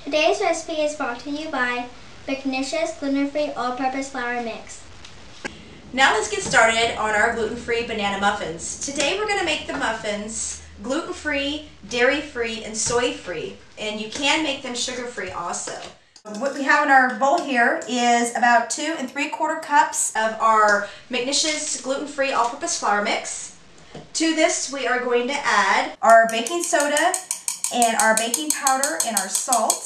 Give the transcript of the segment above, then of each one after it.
Today's recipe is brought to you by McNish's gluten-free all-purpose flour mix. Now let's get started on our gluten-free banana muffins. Today we're going to make the muffins gluten-free, dairy-free, and soy-free, and you can make them sugar-free also. What we have in our bowl here is about 2 3/4 cups of our McNish's gluten-free all-purpose flour mix. To this we are going to add our baking soda and our baking powder and our salt.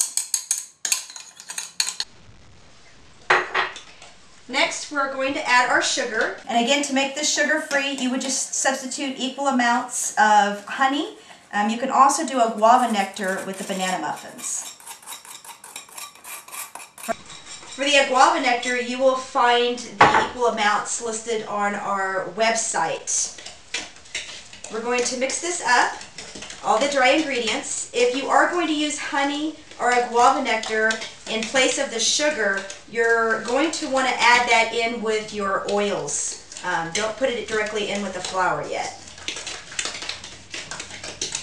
Next, we're going to add our sugar. And again, to make this sugar-free, you would just substitute equal amounts of honey. You can also do a guava nectar with the banana muffins. For the guava nectar, you will find the equal amounts listed on our website. We're going to mix this up, all the dry ingredients. If you are going to use honey or a guava nectar in place of the sugar, you're going to want to add that in with your oils. Don't put it directly in with the flour yet.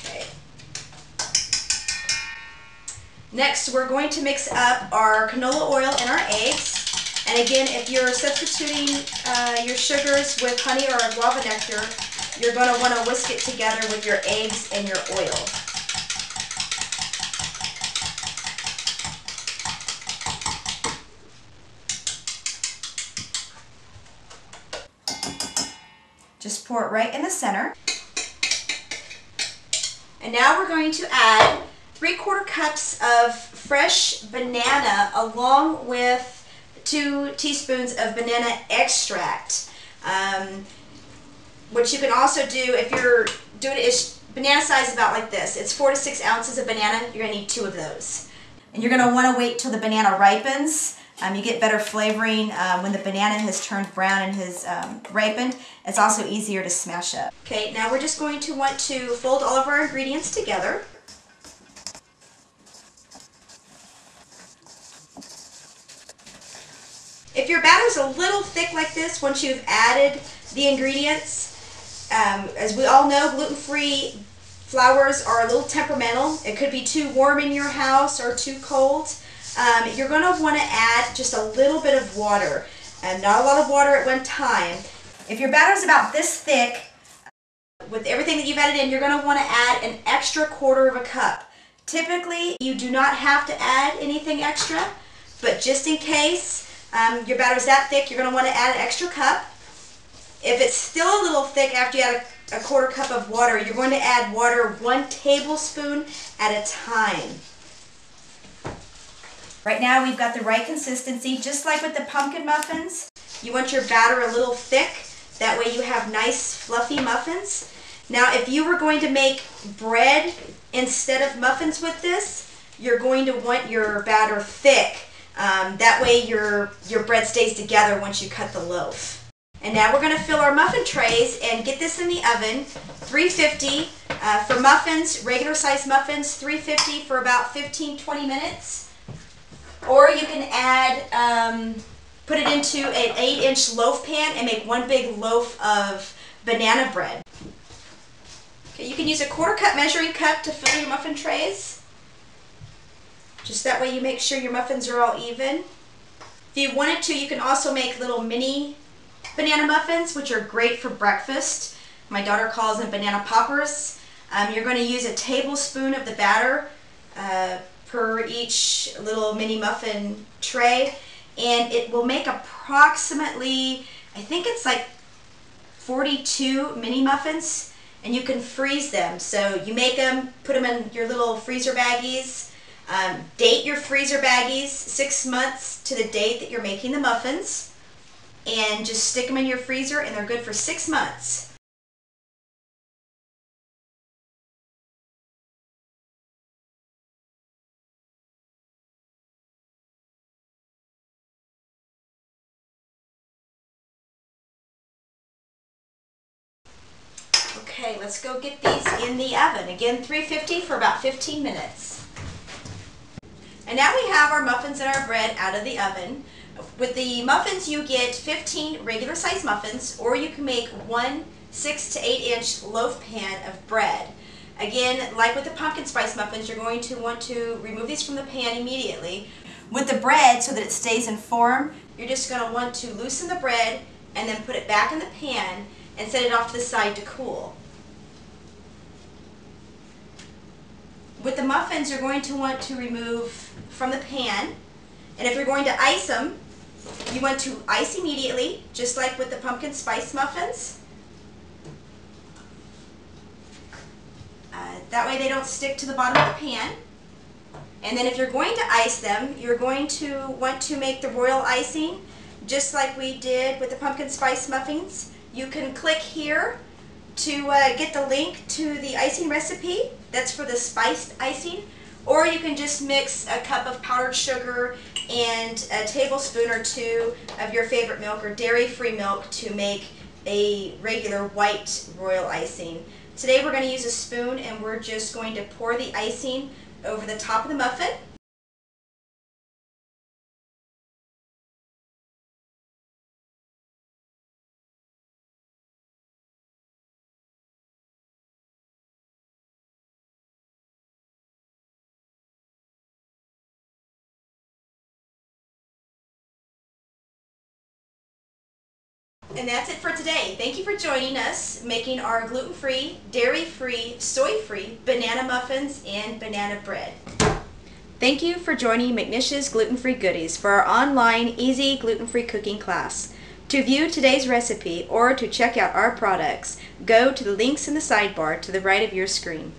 Okay. Next, we're going to mix up our canola oil and our eggs. And again, if you're substituting your sugars with honey or a guava nectar, you're going to want to whisk it together with your eggs and your oil. Just pour it right in the center. And now we're going to add 3/4 cups of fresh banana along with 2 teaspoons of banana extract. What you can also do if you're doing it is banana size about like this. It's 4 to 6 ounces of banana. You're going to need 2 of those. And you're going to want to wait till the banana ripens. You get better flavoring when the banana has turned brown and has ripened. It's also easier to smash up. Okay, now we're just going to want to fold all of our ingredients together. If your batter's a little thick like this, once you've added the ingredients, as we all know, gluten-free flours are a little temperamental. It could be too warm in your house or too cold. You're going to want to add just a little bit of water, and not a lot of water at one time. If your batter is about this thick, with everything that you've added in, you're going to want to add an extra 1/4 cup. Typically, you do not have to add anything extra, but just in case your batter is that thick, you're going to want to add an extra cup. If it's still a little thick after you add a 1/4 cup of water, you're going to add water 1 tablespoon at a time. Right now we've got the right consistency, just like with the pumpkin muffins. You want your batter a little thick, that way you have nice fluffy muffins. Now if you were going to make bread instead of muffins with this, you're going to want your batter thick. That way your bread stays together once you cut the loaf. And now we're going to fill our muffin trays and get this in the oven, 350 for muffins, regular size muffins, 350 for about 15-20 minutes. Or you can add, put it into an 8-inch loaf pan and make one big loaf of banana bread. Okay, you can use a 1/4 cup measuring cup to fill your muffin trays. Just that way you make sure your muffins are all even. If you wanted to, you can also make little mini banana muffins, which are great for breakfast. My daughter calls them banana poppers. You're going to use a tablespoon of the batter per each little mini muffin tray, and it will make approximately, I think it's like 42 mini muffins, and you can freeze them. So you make them, put them in your little freezer baggies, date your freezer baggies 6 months to the date that you're making the muffins, and just stick them in your freezer and they're good for 6 months. Okay, let's go get these in the oven. Again, 350 for about 15 minutes. And now we have our muffins and our bread out of the oven. With the muffins, you get 15 regular size muffins, or you can make one 6 to 8 inch loaf pan of bread. Again, like with the pumpkin spice muffins, you're going to want to remove these from the pan immediately. With the bread, so that it stays in form, you're just going to want to loosen the bread and then put it back in the pan and set it off to the side to cool. With the muffins, you're going to want to remove from the pan, and if you're going to ice them, you want to ice immediately, just like with the pumpkin spice muffins. That way they don't stick to the bottom of the pan. And then if you're going to ice them, you're going to want to make the royal icing just like we did with the pumpkin spice muffins. You can click here to get the link to the icing recipe. That's for the spiced icing. Or you can just mix a cup of powdered sugar and a tablespoon or two of your favorite milk or dairy-free milk to make a regular white royal icing. Today we're going to use a spoon, and we're just going to pour the icing over the top of the muffin. And that's it for today. Thank you for joining us making our gluten-free, dairy-free, soy-free banana muffins and banana bread. Thank you for joining McNish's Gluten-Free Goodies for our online easy gluten-free cooking class. To view today's recipe or to check out our products, go to the links in the sidebar to the right of your screen.